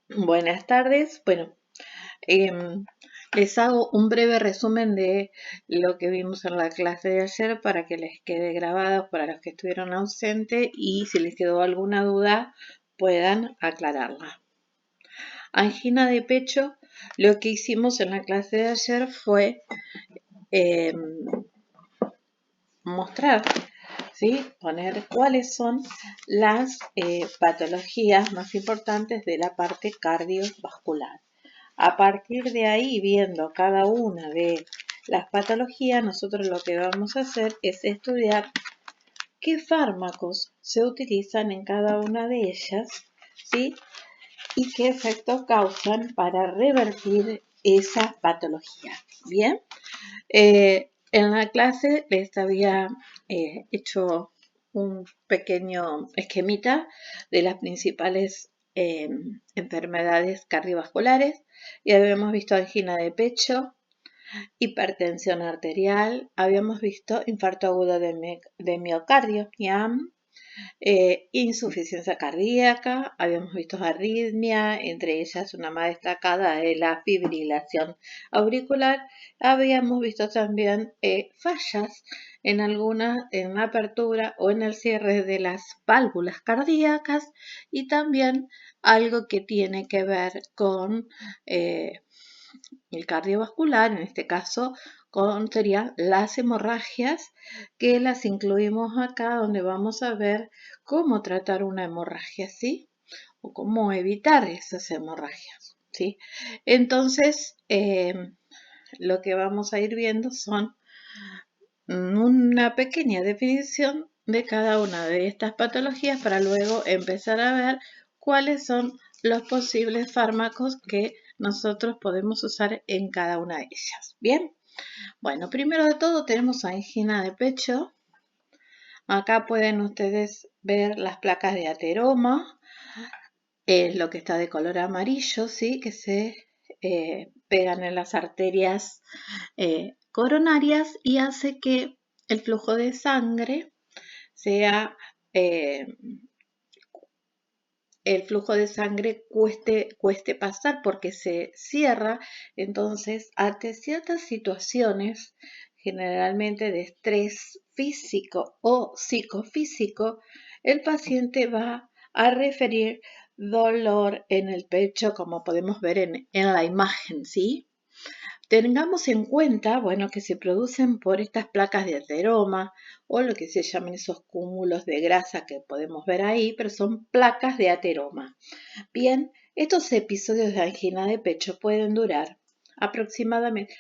Buenas tardes. Bueno, em, les hago un breve resumen de lo que vimos en la clase de ayer para que les quede grabado para los que estuvieron ausentes y si les quedó alguna duda puedan aclararla. Angina de pecho, lo que hicimos en la clase de ayer fue mostrar, ¿sí? Poner cuáles son las patologías más importantes de la parte cardiovascular. A partir de ahí, viendo cada una de las patologías, nosotros lo que vamos a hacer es estudiar qué fármacos se utilizan en cada una de ellas, ¿sí? Y qué efectos causan para revertir esa patología. Bien, en la clase les había hecho un pequeño esquemita de las principales enfermedades cardiovasculares y habíamos visto angina de pecho, hipertensión arterial, habíamos visto infarto agudo de miocardio, IAM, insuficiencia cardíaca, habíamos visto arritmia, entre ellas una más destacada es la fibrilación auricular, habíamos visto también fallas en la apertura o en el cierre de las válvulas cardíacas y también algo que tiene que ver con el cardiovascular, en este caso serían las hemorragias, que las incluimos acá donde vamos a ver cómo tratar una hemorragia, ¿sí? O cómo evitar esas hemorragias, ¿sí? Entonces, lo que vamos a ir viendo son una pequeña definición de cada una de estas patologías para luego empezar a ver cuáles son los posibles fármacos que nosotros podemos usar en cada una de ellas. Bien, bueno, primero de todo tenemos angina de pecho. Acá pueden ustedes ver las placas de ateroma, lo que está de color amarillo, ¿sí? Que se pegan en las arterias coronarias y hace que el flujo de sangre sea el flujo de sangre cueste pasar porque se cierra. Entonces, ante ciertas situaciones, generalmente de estrés físico o psicofísico, el paciente va a referir dolor en el pecho, como podemos ver en la imagen, ¿sí? Tengamos en cuenta, bueno, que se producen por estas placas de ateroma o lo que se llaman esos cúmulos de grasa que podemos ver ahí, pero son placas de ateroma. Bien, estos episodios de angina de pecho pueden durar aproximadamente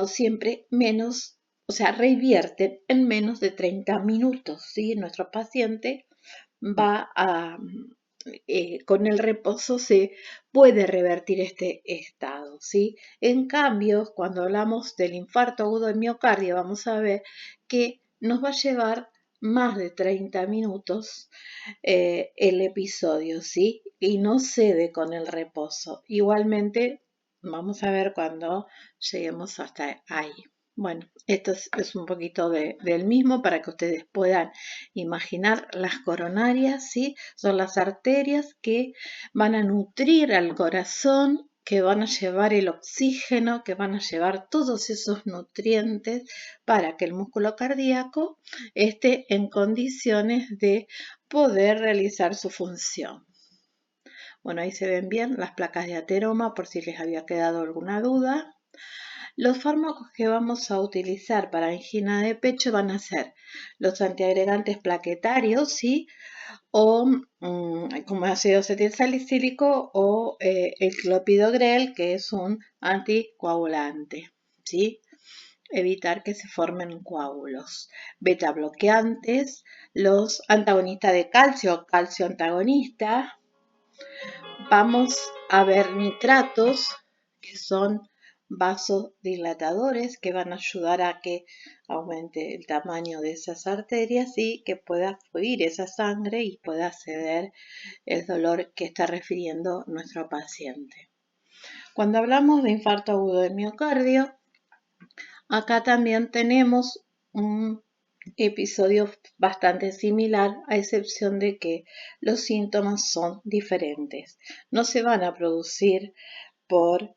siempre menos, o sea, revierten en menos de 30 minutos, ¿sí? Nuestro paciente va a con el reposo se puede revertir este estado, ¿sí? En cambio, cuando hablamos del infarto agudo de miocardio, vamos a ver que nos va a llevar más de 30 minutos el episodio, ¿sí? Y no cede con el reposo. Igualmente, vamos a ver cuando lleguemos hasta ahí. Bueno, esto es un poquito del mismo para que ustedes puedan imaginar las coronarias, ¿sí? Son las arterias que van a nutrir al corazón, que van a llevar el oxígeno, que van a llevar todos esos nutrientes para que el músculo cardíaco esté en condiciones de poder realizar su función. Bueno, ahí se ven bien las placas de ateroma por si les había quedado alguna duda. Los fármacos que vamos a utilizar para angina de pecho van a ser los antiagregantes plaquetarios, ¿sí? O como ácido acetilsalicílico o el clopidogrel, que es un anticoagulante, ¿sí? Evitar que se formen coágulos. Beta bloqueantes, los antagonistas de calcio, calcio antagonista. Vamos a ver nitratos, que son vasodilatadores que van a ayudar a que aumente el tamaño de esas arterias y que pueda fluir esa sangre y pueda ceder el dolor que está refiriendo nuestro paciente. Cuando hablamos de infarto agudo del miocardio, acá también tenemos un episodio bastante similar, a excepción de que los síntomas son diferentes. No se van a producir por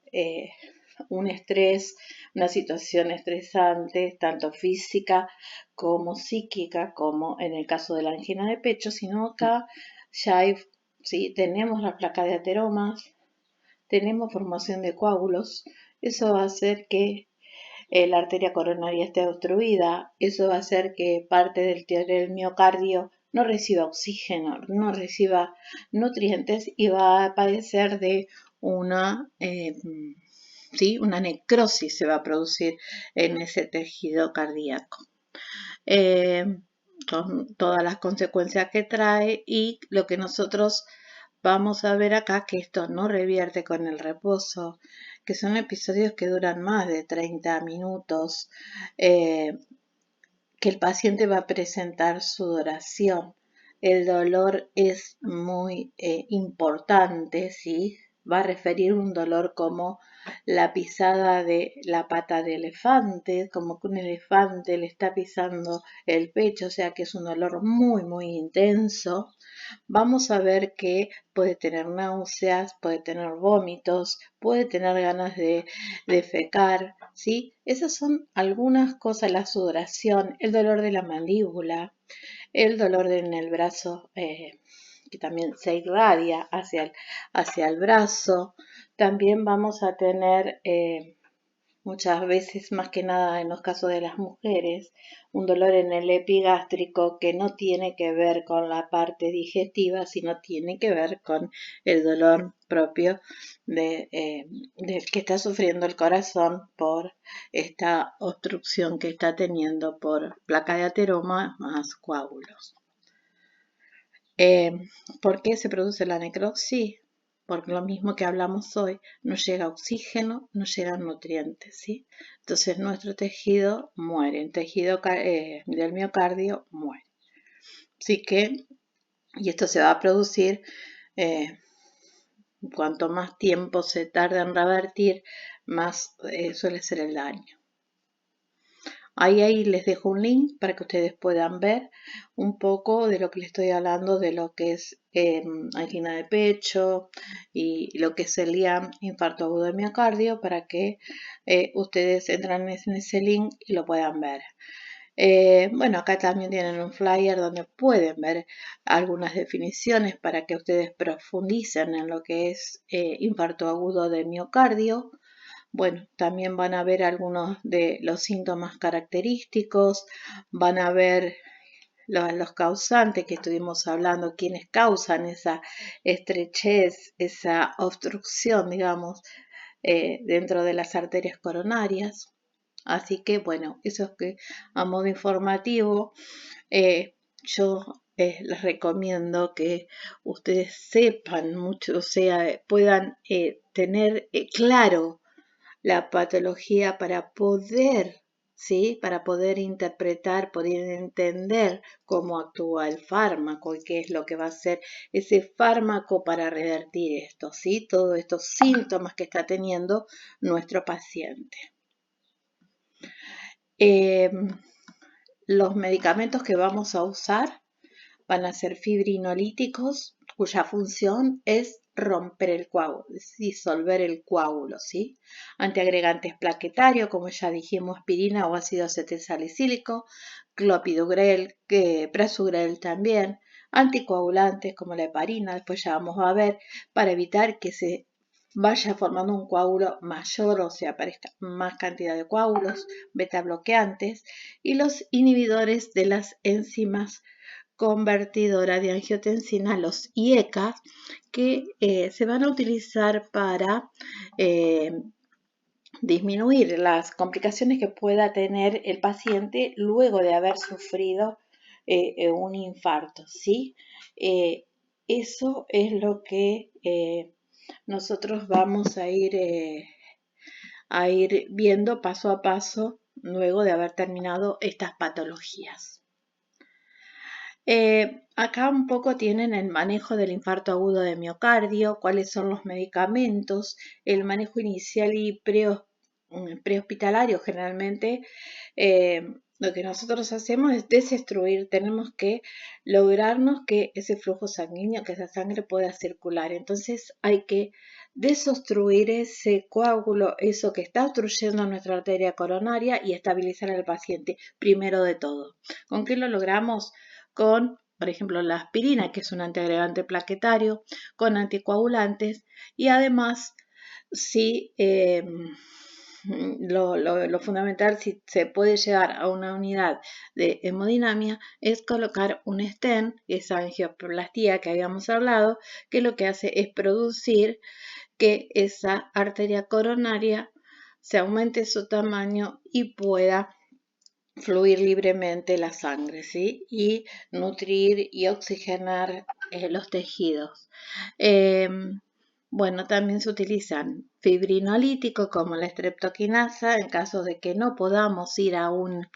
un estrés, una situación estresante, tanto física como psíquica, como en el caso de la angina de pecho, sino acá ya tenemos la placa de ateromas, tenemos formación de coágulos, eso va a hacer que la arteria coronaria esté obstruida, eso va a hacer que parte del miocardio no reciba oxígeno, no reciba nutrientes y va a padecer de una necrosis se va a producir en ese tejido cardíaco. Con todas las consecuencias que trae, y lo que nosotros vamos a ver acá, que esto no revierte con el reposo, que son episodios que duran más de 30 minutos, que el paciente va a presentar sudoración. El dolor es muy importante, ¿sí? Va a referir un dolor como la pisada de la pata de elefante, como que un elefante le está pisando el pecho, o sea que es un dolor muy, muy intenso. Vamos a ver que puede tener náuseas, puede tener vómitos, puede tener ganas de defecar, ¿sí? Esas son algunas cosas, la sudoración, el dolor de la mandíbula, el dolor en el brazo, que también se irradia hacia el brazo. También vamos a tener muchas veces, más que nada en los casos de las mujeres, un dolor en el epigástrico que no tiene que ver con la parte digestiva, sino tiene que ver con el dolor propio del que está sufriendo el corazón por esta obstrucción que está teniendo por placa de ateroma más coágulos. ¿Por qué se produce la necropsia? Porque lo mismo que hablamos hoy, no llega oxígeno, no llegan nutrientes, ¿sí? Entonces nuestro tejido muere, el tejido del miocardio muere. Así que, y esto se va a producir, cuanto más tiempo se tarda en revertir, más suele ser el daño. Ahí les dejo un link para que ustedes puedan ver un poco de lo que les estoy hablando, de lo que es angina de pecho y lo que es el IAM, infarto agudo de miocardio, para que ustedes entren en ese link y lo puedan ver. Bueno, acá también tienen un flyer donde pueden ver algunas definiciones para que ustedes profundicen en lo que es infarto agudo de miocardio. Bueno, también van a ver algunos de los síntomas característicos, van a ver los causantes que estuvimos hablando, quienes causan esa estrechez, esa obstrucción, digamos, dentro de las arterias coronarias. Así que, bueno, eso es que a modo informativo, yo les recomiendo que ustedes sepan mucho, o sea, puedan tener claro la patología para poder, ¿sí? Para poder interpretar, poder entender cómo actúa el fármaco y qué es lo que va a hacer ese fármaco para revertir esto, ¿sí? Todos estos síntomas que está teniendo nuestro paciente. Los medicamentos que vamos a usar van a ser fibrinolíticos, cuya función es romper el coágulo, disolver el coágulo, ¿sí? Antiagregantes plaquetarios, como ya dijimos, aspirina o ácido acetilsalicílico, clopidogrel, prasugrel también, anticoagulantes como la heparina, después ya vamos a ver, para evitar que se vaya formando un coágulo mayor, o sea, aparezca más cantidad de coágulos, beta bloqueantes, y los inhibidores de las enzimas convertidora de angiotensina, los IECA, que se van a utilizar para disminuir las complicaciones que pueda tener el paciente luego de haber sufrido un infarto, ¿sí? Eso es lo que nosotros vamos a ir viendo paso a paso luego de haber terminado estas patologías. Acá un poco tienen el manejo del infarto agudo de miocardio, cuáles son los medicamentos, el manejo inicial y prehospitalario. Generalmente lo que nosotros hacemos es desinstruir, tenemos que lograrnos que ese flujo sanguíneo, que esa sangre pueda circular. Entonces hay que desobstruir ese coágulo, eso que está obstruyendo nuestra arteria coronaria y estabilizar al paciente, primero de todo. ¿Con qué lo logramos? Con, por ejemplo, la aspirina, que es un antiagregante plaquetario, con anticoagulantes y además, si lo fundamental, si se puede llegar a una unidad de hemodinamia, es colocar un stent, esa angioplastía que habíamos hablado, que lo que hace es producir que esa arteria coronaria se aumente su tamaño y pueda fluir libremente la sangre, ¿sí? Y nutrir y oxigenar los tejidos. Bueno, también se utilizan fibrinolíticos como la streptokinasa en caso de que no podamos ir a un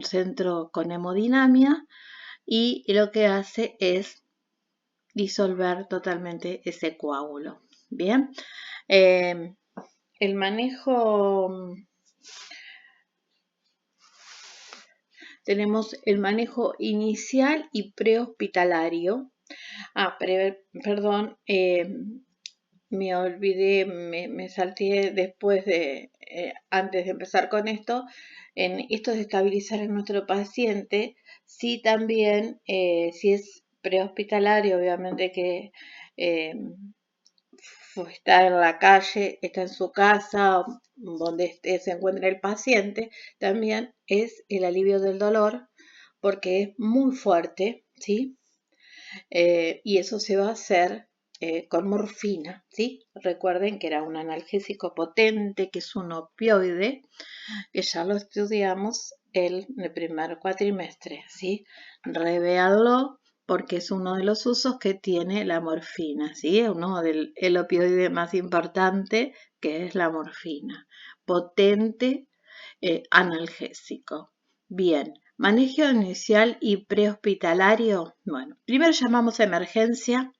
centro con hemodinamia, y lo que hace es disolver totalmente ese coágulo. Bien, el manejo, tenemos el manejo inicial y prehospitalario. Perdón, me olvidé, me salté después de, antes de empezar con esto, en esto de estabilizar a nuestro paciente. Sí, también, si es prehospitalario, obviamente que está en la calle, está en su casa, donde se encuentra el paciente, también es el alivio del dolor, porque es muy fuerte, ¿sí? Y eso se va a hacer con morfina, ¿sí? Recuerden que era un analgésico potente, que es un opioide, que ya lo estudiamos en el primer cuatrimestre, ¿sí? Revéanlo porque es uno de los usos que tiene la morfina, ¿sí? Uno del el opioide más importante, que es la morfina. Potente analgésico. Bien, manejo inicial y prehospitalario. Bueno, primero llamamos a emergencia,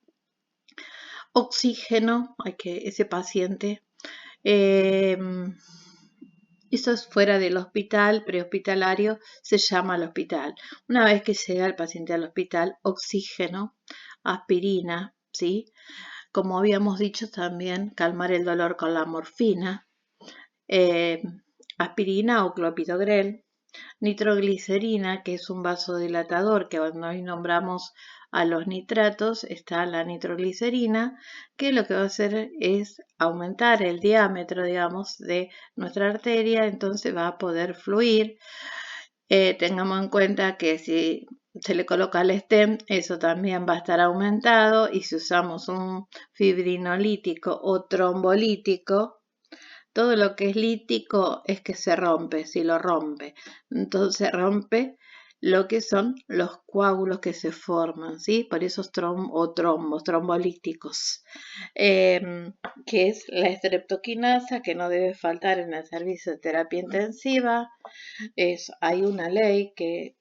oxígeno, hay que ese paciente, eso es fuera del hospital, prehospitalario, se llama al hospital. Una vez que llega el paciente al hospital, oxígeno, aspirina, ¿sí? Como habíamos dicho también, calmar el dolor con la morfina, aspirina o clopidogrel, nitroglicerina, que es un vasodilatador, que cuando hoy nombramos a los nitratos, está la nitroglicerina, que lo que va a hacer es aumentar el diámetro, digamos, de nuestra arteria, entonces va a poder fluir. Tengamos en cuenta que si se le coloca el stent, eso también va a estar aumentado, y si usamos un fibrinolítico o trombolítico, todo lo que es lítico es que se rompe, si lo rompe. Entonces rompe lo que son los coágulos que se forman, ¿sí? Por eso trombos, trombolíticos, que es la streptokinasa, que no debe faltar en el servicio de terapia intensiva. Hay una ley que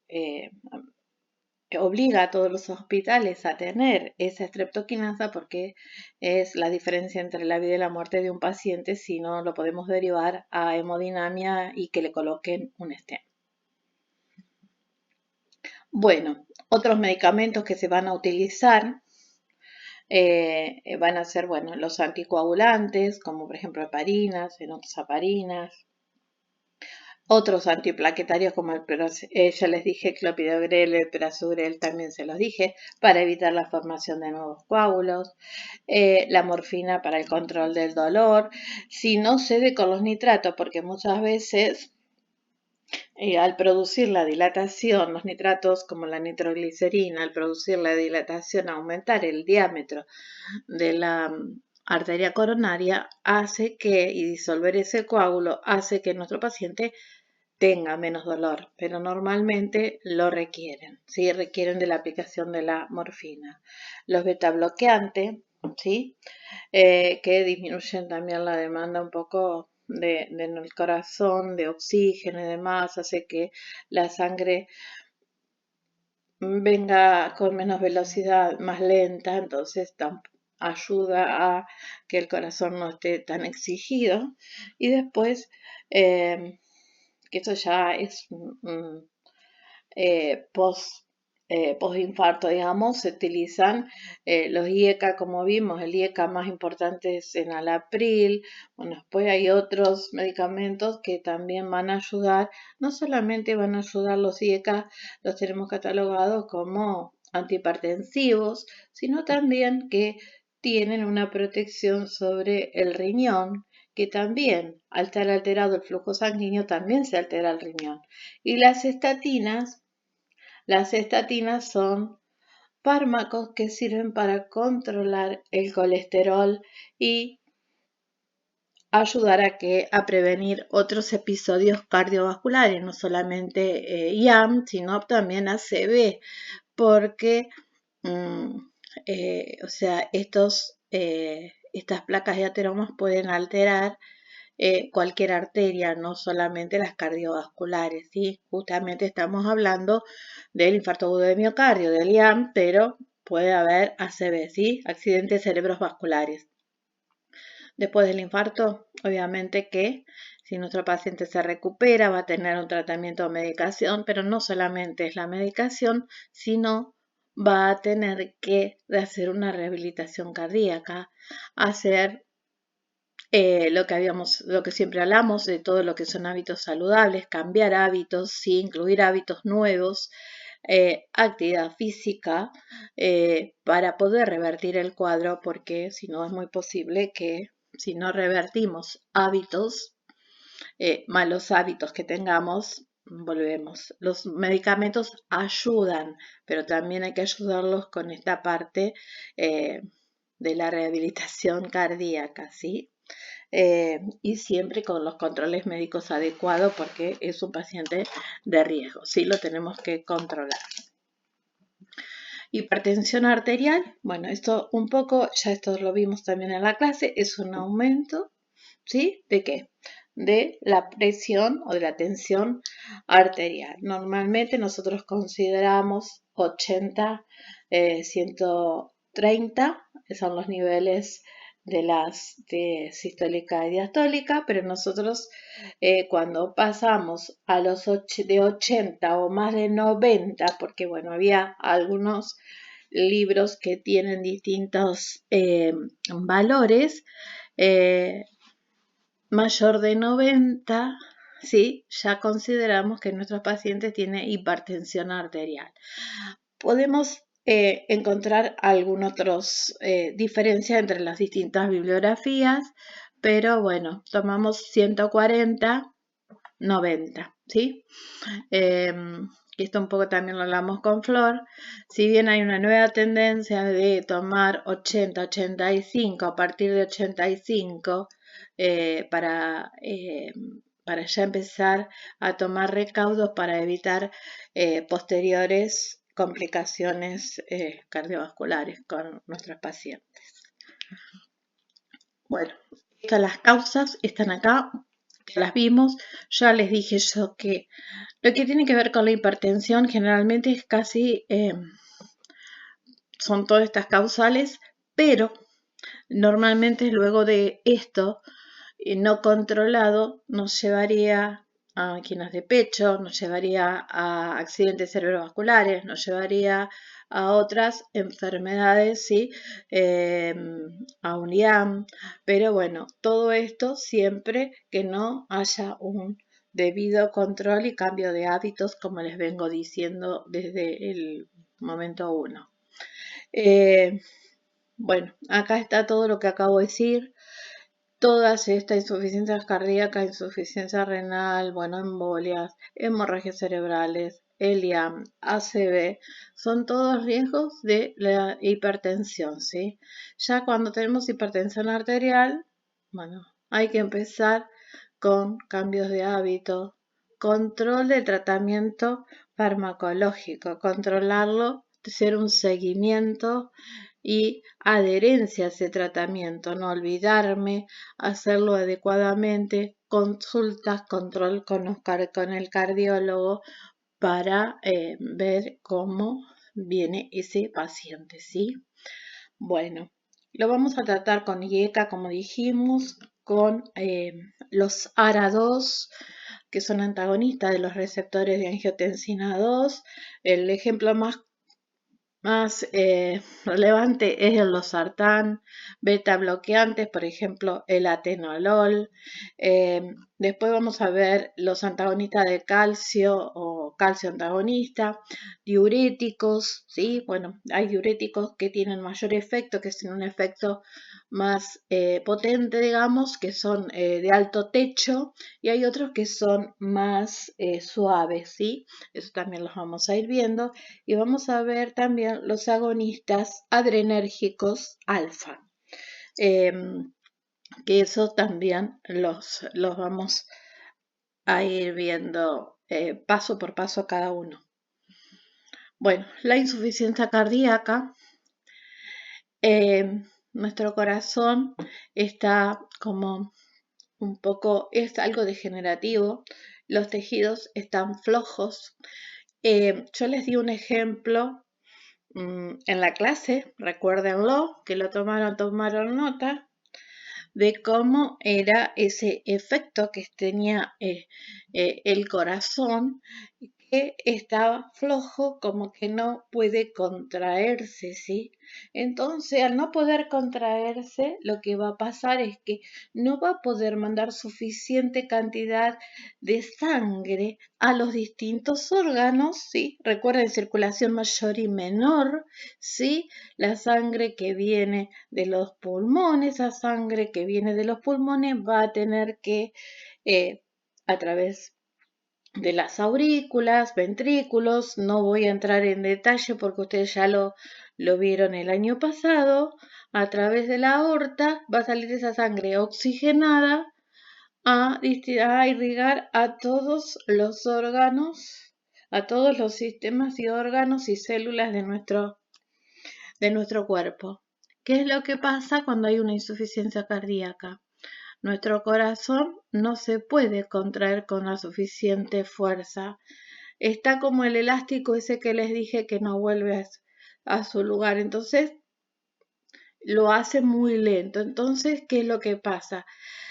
obliga a todos los hospitales a tener esa streptokinasa, porque es la diferencia entre la vida y la muerte de un paciente si no lo podemos derivar a hemodinamia y que le coloquen un stent. Bueno, otros medicamentos que se van a utilizar van a ser, bueno, los anticoagulantes, como por ejemplo heparinas, enoxaparinas. Otros antiplaquetarios como ya les dije, clopidogrel, el prasugrel, también se los dije, para evitar la formación de nuevos coágulos. La morfina para el control del dolor. Si no cede con los nitratos, porque muchas veces al producir la dilatación, los nitratos como la nitroglicerina, al producir la dilatación, aumentar el diámetro de la arteria coronaria, hace que, y disolver ese coágulo, hace que nuestro paciente tenga menos dolor, pero normalmente lo requieren, ¿sí? Requieren de la aplicación de la morfina. Los betabloqueantes, ¿sí? Que disminuyen también la demanda un poco del corazón, de oxígeno y demás, hace que la sangre venga con menos velocidad, más lenta, entonces ayuda a que el corazón no esté tan exigido. Y después que esto ya es post postinfarto, digamos, se utilizan los IECA, como vimos, el IECA más importante es enalapril. Bueno, después hay otros medicamentos que también van a ayudar, no solamente van a ayudar los IECA, los tenemos catalogados como antihipertensivos, sino también que tienen una protección sobre el riñón, que también, al estar alterado el flujo sanguíneo, también se altera el riñón. Y las estatinas son fármacos que sirven para controlar el colesterol y ayudar a prevenir otros episodios cardiovasculares, no solamente IAM, sino también ACV, porque o sea, estas placas de ateromas pueden alterar cualquier arteria, no solamente las cardiovasculares, ¿sí? Justamente estamos hablando del infarto agudo de miocardio, del IAM, pero puede haber ACV, ¿sí? Accidentes cerebrovasculares. Después del infarto, obviamente que si nuestro paciente se recupera va a tener un tratamiento o medicación, pero no solamente es la medicación, sino va a tener que hacer una rehabilitación cardíaca, hacer lo que siempre hablamos de todo lo que son hábitos saludables, cambiar hábitos, ¿sí? Incluir hábitos nuevos, actividad física, para poder revertir el cuadro, porque si no es muy posible que si no revertimos hábitos, malos hábitos que tengamos, volvemos. Los medicamentos ayudan, pero también hay que ayudarlos con esta parte de la rehabilitación cardíaca, ¿sí? Y siempre con los controles médicos adecuados porque es un paciente de riesgo, sí lo tenemos que controlar. Hipertensión arterial, bueno, esto un poco, ya esto lo vimos también en la clase, es un aumento, ¿sí? ¿De qué? De la presión o de la tensión arterial. Normalmente nosotros consideramos 80, 130, son los niveles de sistólica y diastólica, pero nosotros cuando pasamos a de 80 o más de 90, porque bueno, había algunos libros que tienen distintos valores, mayor de 90, ¿sí? Ya consideramos que nuestro paciente tiene hipertensión arterial. Podemos encontrar alguna otra diferencia entre las distintas bibliografías, pero bueno, tomamos 140, 90, ¿sí? Y esto un poco también lo hablamos con Flor. Si bien hay una nueva tendencia de tomar 80, 85, a partir de 85, para ya empezar a tomar recaudos para evitar posteriores complicaciones cardiovasculares con nuestros pacientes. Bueno, las causas están acá, ya las vimos. Ya les dije yo que lo que tiene que ver con la hipertensión generalmente es casi, son todas estas causales, pero normalmente luego de esto no controlado nos llevaría a anginas de pecho, nos llevaría a accidentes cerebrovasculares, nos llevaría a otras enfermedades, ¿sí? A un IAM, pero bueno, todo esto siempre que no haya un debido control y cambio de hábitos, como les vengo diciendo desde el momento 1. Bueno, acá está todo lo que acabo de decir. Todas estas insuficiencias cardíacas, insuficiencia renal, bueno, embolias, hemorragias cerebrales, el IAM, ACV, son todos riesgos de la hipertensión, ¿sí? Ya cuando tenemos hipertensión arterial, bueno, hay que empezar con cambios de hábito, control de tratamiento farmacológico, controlarlo, hacer un seguimiento y adherencia a ese tratamiento, no olvidarme, hacerlo adecuadamente, consultas, control con el cardiólogo para ver cómo viene ese paciente, ¿sí? Bueno, lo vamos a tratar con IECA, como dijimos, con los ARA2, que son antagonistas de los receptores de angiotensina 2. El ejemplo más relevante es el losartán, beta bloqueantes, por ejemplo, el atenolol. Después vamos a ver los antagonistas de calcio o calcio antagonista, diuréticos, ¿sí? Bueno, hay diuréticos que tienen mayor efecto, que tienen un efecto más potente, digamos, que son de alto techo, y hay otros que son más suaves, ¿sí? Eso también los vamos a ir viendo. Y vamos a ver también los agonistas adrenérgicos alfa, que eso también los vamos a ir viendo paso por paso cada uno. Bueno, la insuficiencia cardíaca, nuestro corazón está como un poco, es algo degenerativo, los tejidos están flojos. Yo les di un ejemplo en la clase, recuérdenlo, que lo tomaron nota de cómo era ese efecto que tenía el corazón, que estaba flojo, como que no puede contraerse, ¿sí? Entonces, al no poder contraerse, lo que va a pasar es que no va a poder mandar suficiente cantidad de sangre a los distintos órganos, ¿sí? Recuerden, circulación mayor y menor, ¿sí? La sangre que viene de los pulmones, esa sangre que viene de los pulmones va a tener que, a través de las aurículas, ventrículos, no voy a entrar en detalle porque ustedes ya lo vieron el año pasado, a través de la aorta va a salir esa sangre oxigenada a irrigar a todos los órganos, a todos los sistemas y órganos y células de nuestro cuerpo. ¿Qué es lo que pasa cuando hay una insuficiencia cardíaca? Nuestro corazón no se puede contraer con la suficiente fuerza. Está como el elástico ese que les dije que no vuelve a su lugar. Entonces, lo hace muy lento. Entonces, ¿qué es lo que pasa?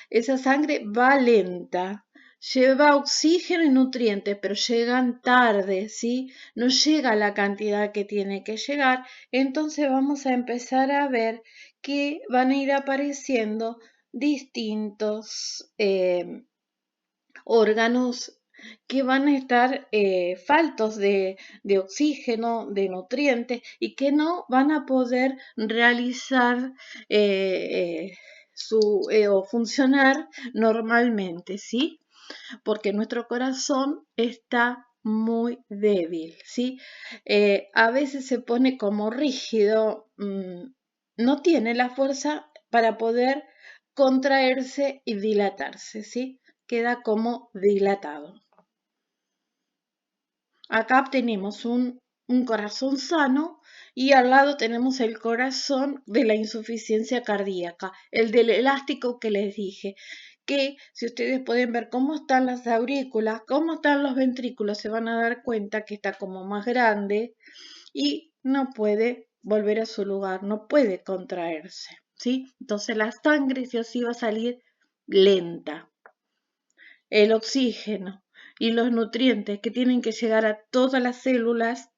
Esa sangre va lenta, lleva oxígeno y nutrientes, pero llegan tarde, ¿sí? No llega la cantidad que tiene que llegar. Entonces vamos a empezar a ver que van a ir apareciendo distintos órganos que van a estar faltos de oxígeno, de nutrientes, y que no van a poder realizar o funcionar normalmente, ¿sí? Porque nuestro corazón está muy débil, ¿sí? A veces se pone como rígido, no tiene la fuerza para poder contraerse y dilatarse, ¿sí? Queda como dilatado. Acá tenemos un corazón sano y al lado tenemos el corazón de la insuficiencia cardíaca, el del elástico que les dije, que si ustedes pueden ver cómo están las aurículas, cómo están los ventrículos, se van a dar cuenta que está como más grande y no puede volver a su lugar, no puede contraerse, ¿sí? Entonces la sangre sí o sí va a salir lenta. El oxígeno y los nutrientes que tienen que llegar a todas las células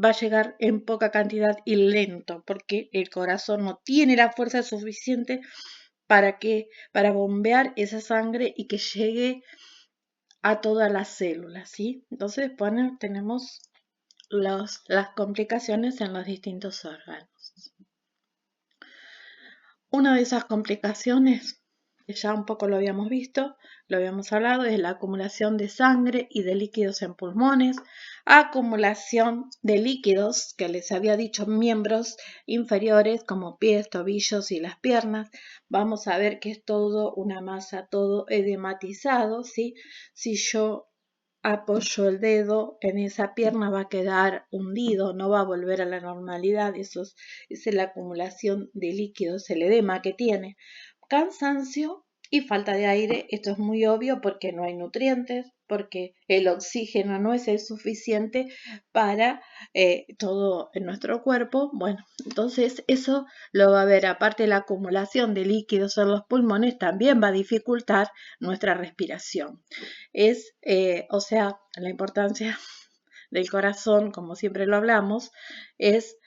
va a llegar en poca cantidad y lento, porque el corazón no tiene la fuerza suficiente para bombear esa sangre y que llegue a todas las células, ¿sí? Entonces, bueno, tenemos las complicaciones en los distintos órganos. Una de esas complicaciones, que ya un poco lo habíamos visto, lo habíamos hablado, es la acumulación de sangre y de líquidos en pulmones, acumulación de líquidos, que les había dicho, miembros inferiores como pies, tobillos y las piernas. Vamos a ver que es todo una masa, todo edematizado, ¿sí? Si yo apoyo el dedo en esa pierna va a quedar hundido, no va a volver a la normalidad. Esa es la acumulación de líquidos, el edema que tiene. Cansancio y falta de aire, esto es muy obvio porque no hay nutrientes, porque el oxígeno no es el suficiente para todo en nuestro cuerpo. Bueno, entonces eso lo va a haber, aparte la acumulación de líquidos en los pulmones también va a dificultar nuestra respiración. O sea, la importancia del corazón, como siempre lo hablamos, es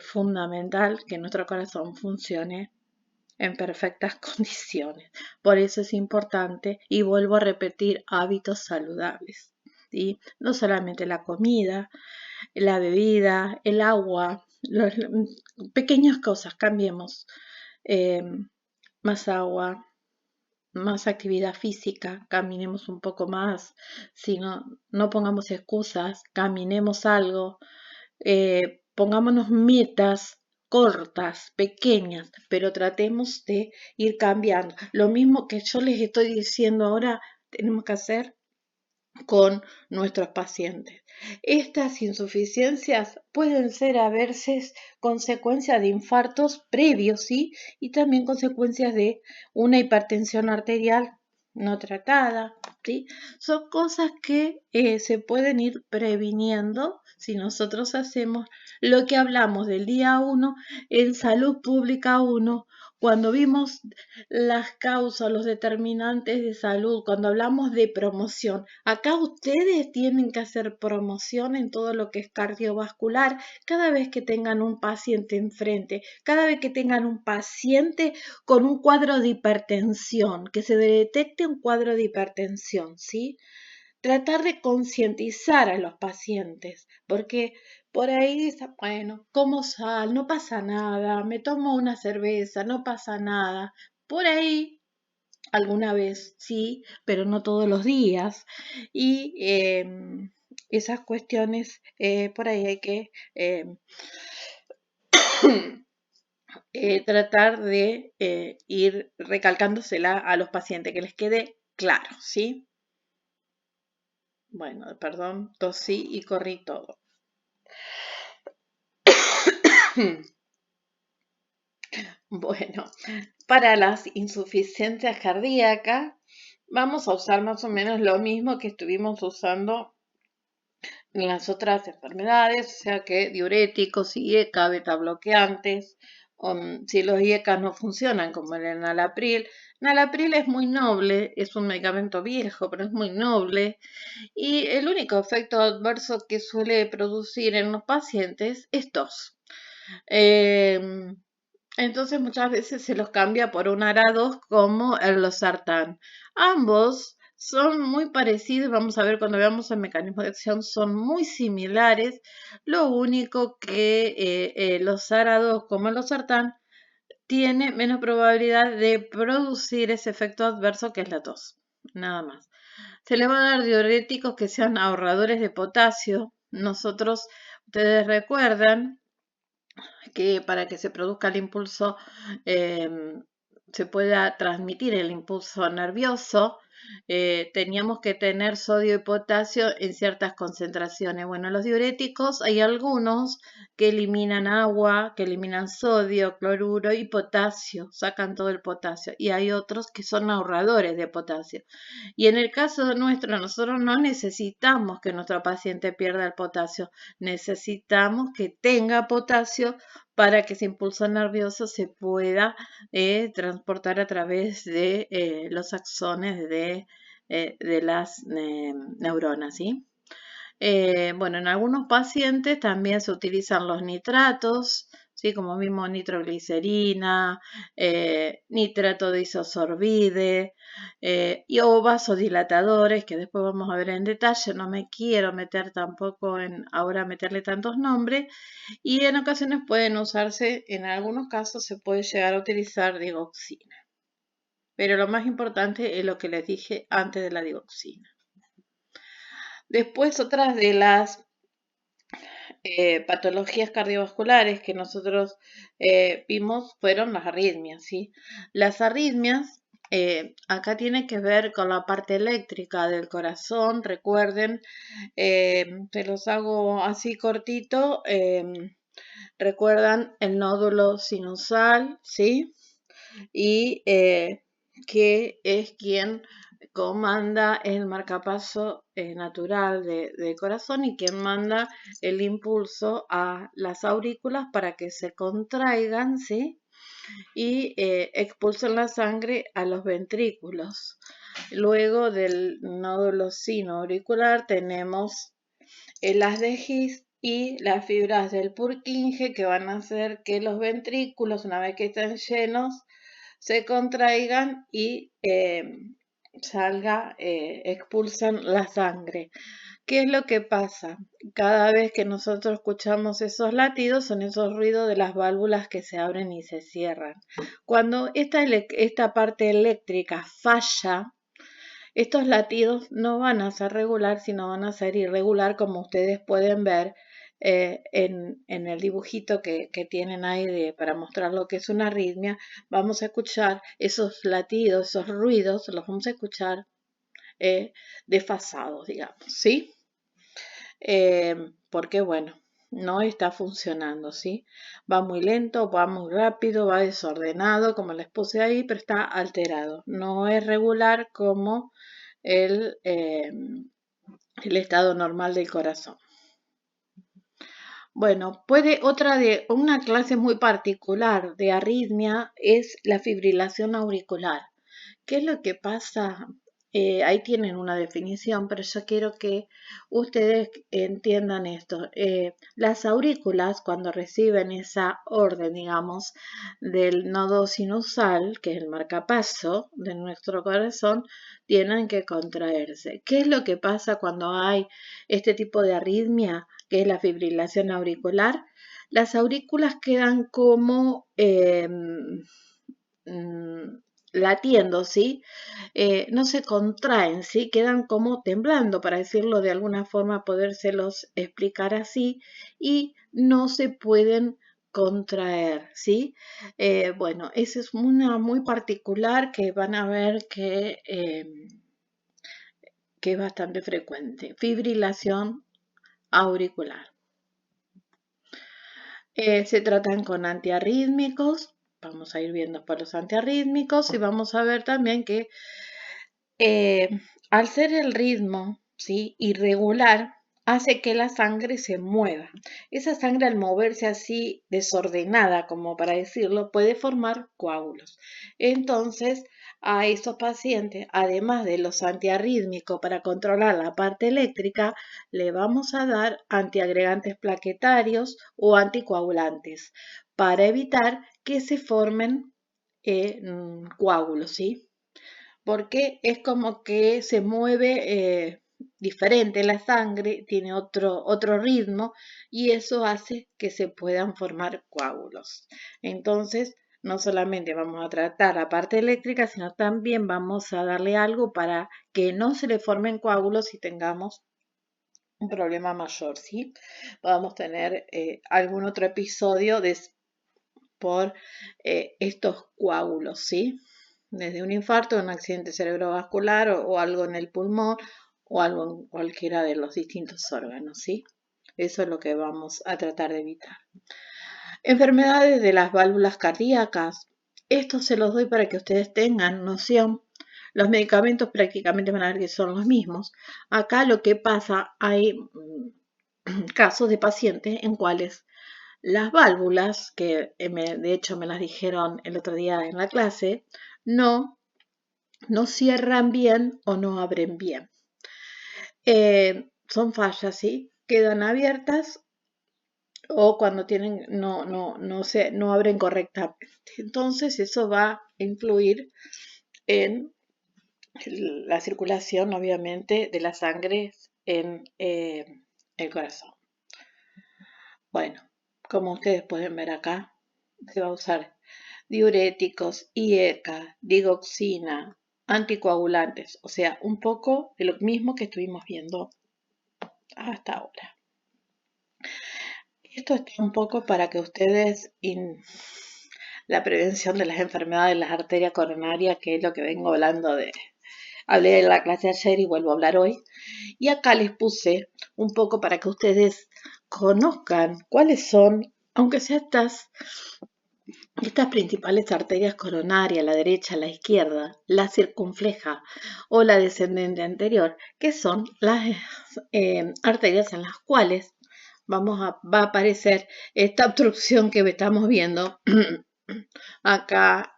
fundamental que nuestro corazón funcione en perfectas condiciones. Por eso es importante, y vuelvo a repetir, hábitos saludables, ¿sí? No solamente la comida, la bebida, el agua, pequeñas cosas, cambiemos. Más agua, más actividad física, caminemos un poco más, si no pongamos excusas, caminemos algo, pongámonos metas cortas, pequeñas, pero tratemos de ir cambiando. Lo mismo que yo les estoy diciendo ahora, tenemos que hacer con nuestros pacientes. Estas insuficiencias pueden ser a veces consecuencias de infartos previos, ¿sí? Y también consecuencias de una hipertensión arterial no tratada, ¿sí? Son cosas que se pueden ir previniendo si nosotros hacemos lo que hablamos del día 1 en Salud Pública 1, cuando vimos las causas, los determinantes de salud, cuando hablamos de promoción. Acá ustedes tienen que hacer promoción en todo lo que es cardiovascular, cada vez que tengan un paciente enfrente, cada vez que tengan un paciente con un cuadro de hipertensión, que se detecte un cuadro de hipertensión, ¿sí? Tratar de concientizar a los pacientes, porque por ahí dicen, bueno, como sal, no pasa nada, me tomo una cerveza, no pasa nada. Por ahí, alguna vez sí, pero no todos los días. Y esas cuestiones, por ahí hay que tratar de ir recalcándosela a los pacientes, que les quede claro, ¿sí? Bueno, perdón, tosí y corrí todo. Bueno, para las insuficiencias cardíacas vamos a usar más o menos lo mismo que estuvimos usando en las otras enfermedades, o sea que diuréticos, IECA, beta bloqueantes, si los IECA no funcionan como el enalapril. Enalapril es muy noble, es un medicamento viejo, pero es muy noble, y el único efecto adverso que suele producir en los pacientes es tos. Entonces muchas veces se los cambia por un ARA2 como el losartán. Ambos son muy parecidos, vamos a ver cuando veamos el mecanismo de acción, son muy similares. Lo único que los ARA2 como el losartán tiene menos probabilidad de producir ese efecto adverso que es la tos, nada más. Se le va a dar diuréticos que sean ahorradores de potasio. Ustedes recuerdan que para que se produzca el impulso, se pueda transmitir el impulso nervioso, teníamos que tener sodio y potasio en ciertas concentraciones. Bueno, los diuréticos hay algunos que eliminan agua, que eliminan sodio, cloruro y potasio, sacan todo el potasio, y hay otros que son ahorradores de potasio. Y en el caso nuestro, nosotros no necesitamos que nuestro paciente pierda el potasio, necesitamos que tenga potasio para que ese impulso nervioso se pueda transportar a través de los axones de las neuronas, ¿sí? Bueno, en algunos pacientes también se utilizan los nitratos, ¿sí? Como mismo nitroglicerina, nitrato de isosorbide, o vasodilatadores, que después vamos a ver en detalle. No me quiero meter tampoco en ahora meterle tantos nombres, y en ocasiones pueden usarse, en algunos casos se puede llegar a utilizar digoxina. Pero lo más importante es lo que les dije antes de la digoxina. Después, otras de las patologías cardiovasculares que nosotros vimos fueron las arritmias, ¿sí? Las arritmias acá tiene que ver con la parte eléctrica del corazón. Recuerden, te los hago así cortito. Recuerdan el nódulo sinusal, ¿sí? Y que es quien comanda el marcapaso natural del corazón y quien manda el impulso a las aurículas para que se contraigan, ¿sí? Y expulsen la sangre a los ventrículos. Luego del nódulo sino auricular tenemos el haz de His y las fibras del Purkinje que van a hacer que los ventrículos, una vez que estén llenos, se contraigan y expulsan la sangre. ¿Qué es lo que pasa? Cada vez que nosotros escuchamos esos latidos, son esos ruidos de las válvulas que se abren y se cierran. Cuando esta parte eléctrica falla, estos latidos no van a ser regular, sino van a ser irregular, como ustedes pueden ver en el dibujito que tienen ahí para mostrar lo que es una arritmia. Vamos a escuchar esos latidos, esos ruidos, los vamos a escuchar desfasados, digamos, ¿sí? Porque, bueno, no está funcionando, ¿sí? Va muy lento, va muy rápido, va desordenado, como les puse ahí, pero está alterado. No es regular como el estado normal del corazón. Bueno, una clase muy particular de arritmia es la fibrilación auricular. ¿Qué es lo que pasa? Ahí tienen una definición, pero yo quiero que ustedes entiendan esto. Las aurículas, cuando reciben esa orden, digamos, del nodo sinusal, que es el marcapaso de nuestro corazón, tienen que contraerse. ¿Qué es lo que pasa cuando hay este tipo de arritmia, que es la fibrilación auricular? Las aurículas quedan como latiendo, ¿sí? No se contraen, ¿sí? Quedan como temblando, para decirlo de alguna forma, podérselos explicar así, y no se pueden contraer, ¿sí? Bueno, esa es una muy particular que van a ver que es bastante frecuente. Fibrilación auricular. Se tratan con antiarrítmicos. Vamos a ir viendo por los antiarrítmicos y vamos a ver también que al ser el ritmo, ¿sí?, irregular, hace que la sangre se mueva. Esa sangre, al moverse así desordenada, como para decirlo, puede formar coágulos. Entonces, a esos pacientes, además de los antiarrítmicos para controlar la parte eléctrica, le vamos a dar antiagregantes plaquetarios o anticoagulantes para evitar que se formen coágulos, ¿sí? Porque es como que se mueve diferente la sangre, tiene otro ritmo y eso hace que se puedan formar coágulos. Entonces, no solamente vamos a tratar la parte eléctrica, sino también vamos a darle algo para que no se le formen coágulos y tengamos un problema mayor, ¿sí? Podamos tener algún otro episodio por estos coágulos, ¿sí? Desde un infarto, un accidente cerebrovascular o algo en el pulmón o algo en cualquiera de los distintos órganos, ¿sí? Eso es lo que vamos a tratar de evitar. Enfermedades de las válvulas cardíacas. Esto se los doy para que ustedes tengan noción. Los medicamentos prácticamente van a ver que son los mismos. Acá lo que pasa, hay casos de pacientes en cuales las válvulas, que de hecho me las dijeron el otro día en la clase, no cierran bien o no abren bien. Son fallas, ¿sí? Quedan abiertas o cuando tienen no abren correctamente. Entonces eso va a influir en la circulación, obviamente, de la sangre en el corazón. Bueno, como ustedes pueden ver acá, se va a usar diuréticos, IECA, digoxina, anticoagulantes, o sea, un poco de lo mismo que estuvimos viendo hasta ahora. Esto está un poco para que ustedes, la prevención de las enfermedades de las arterias coronarias, que es lo que vengo hablando hablé de la clase ayer y vuelvo a hablar hoy, y acá les puse un poco para que ustedes conozcan cuáles son, aunque sea estas Estas principales arterias coronarias, la derecha, la izquierda, la circunfleja o la descendente anterior, que son las arterias en las cuales va a aparecer esta obstrucción que estamos viendo acá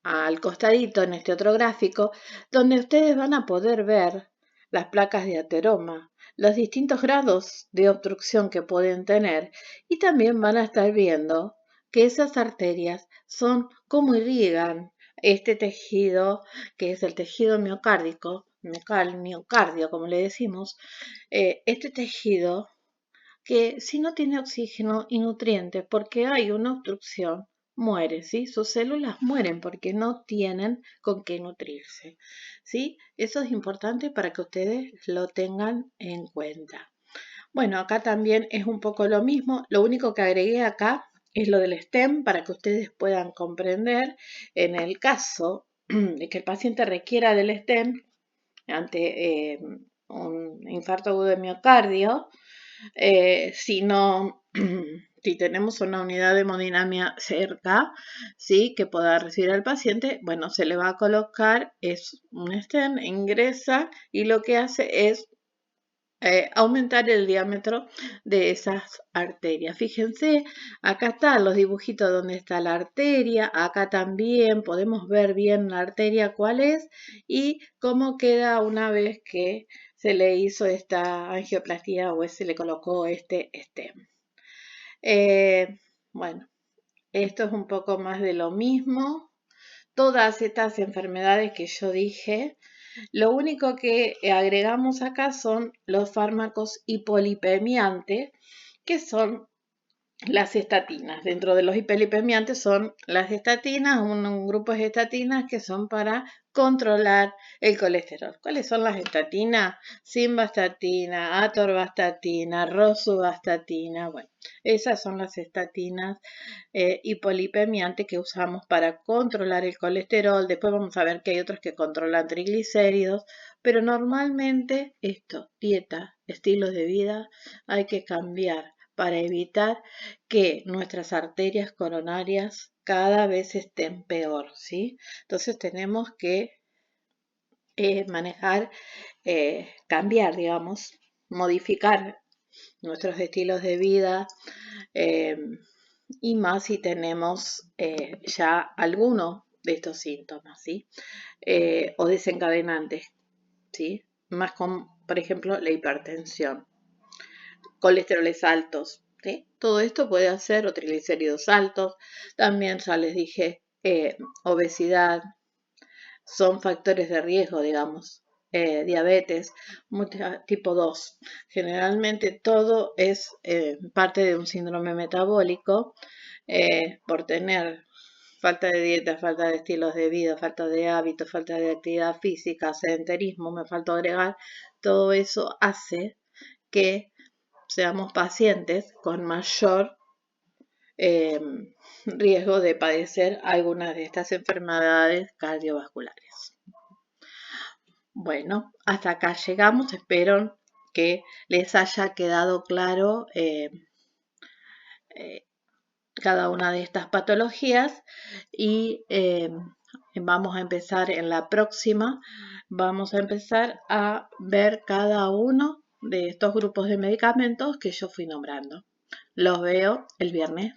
al costadito en este otro gráfico, donde ustedes van a poder ver las placas de ateroma, los distintos grados de obstrucción que pueden tener, y también van a estar viendo que esas arterias son como irrigan este tejido, que es el tejido miocárdico, miocardio como le decimos, este tejido que si no tiene oxígeno y nutrientes porque hay una obstrucción, muere, ¿sí? Sus células mueren porque no tienen con qué nutrirse, ¿sí? Eso es importante para que ustedes lo tengan en cuenta. Bueno, acá también es un poco lo mismo, lo único que agregué acá es lo del stem para que ustedes puedan comprender en el caso de que el paciente requiera del stem ante un infarto agudo de miocardio, si no, si tenemos una unidad de hemodinamia cerca, ¿sí? Que pueda recibir al paciente, bueno, se le va a colocar, es un stent, ingresa y lo que hace es aumentar el diámetro de esas arterias. Fíjense, acá están los dibujitos donde está la arteria, acá también podemos ver bien la arteria cuál es y cómo queda una vez que se le hizo esta angioplastía o se le colocó este stem. Bueno, esto es un poco más de lo mismo. Todas estas enfermedades que yo dije, lo único que agregamos acá son los fármacos hipolipemiantes, que son las estatinas. Dentro de los hipolipemiantes son las estatinas, un grupo de estatinas que son para controlar el colesterol. ¿Cuáles son las estatinas? Simvastatina, atorvastatina, rosuvastatina. Bueno, esas son las estatinas hipolipemiantes que usamos para controlar el colesterol. Después vamos a ver que hay otros que controlan triglicéridos, pero normalmente esto, dieta, estilos de vida, hay que cambiar para evitar que nuestras arterias coronarias cada vez estén peor, ¿sí? Entonces tenemos que manejar, cambiar, digamos, modificar nuestros estilos de vida y más si tenemos ya alguno de estos síntomas, ¿sí? O desencadenantes, ¿sí? Más con, por ejemplo, la hipertensión, colesteroles altos, ¿sí? Todo esto puede hacer, o triglicéridos altos, también ya les dije, obesidad, son factores de riesgo, digamos, diabetes, tipo 2. Generalmente todo es parte de un síndrome metabólico por tener falta de dieta, falta de estilos de vida, falta de hábitos, falta de actividad física, sedentarismo, me falta agregar, todo eso hace que seamos pacientes con mayor riesgo de padecer algunas de estas enfermedades cardiovasculares. Bueno, hasta acá llegamos. Espero que les haya quedado claro cada una de estas patologías y vamos a empezar en la próxima. Vamos a empezar a ver cada uno de estos grupos de medicamentos que yo fui nombrando. Los veo el viernes.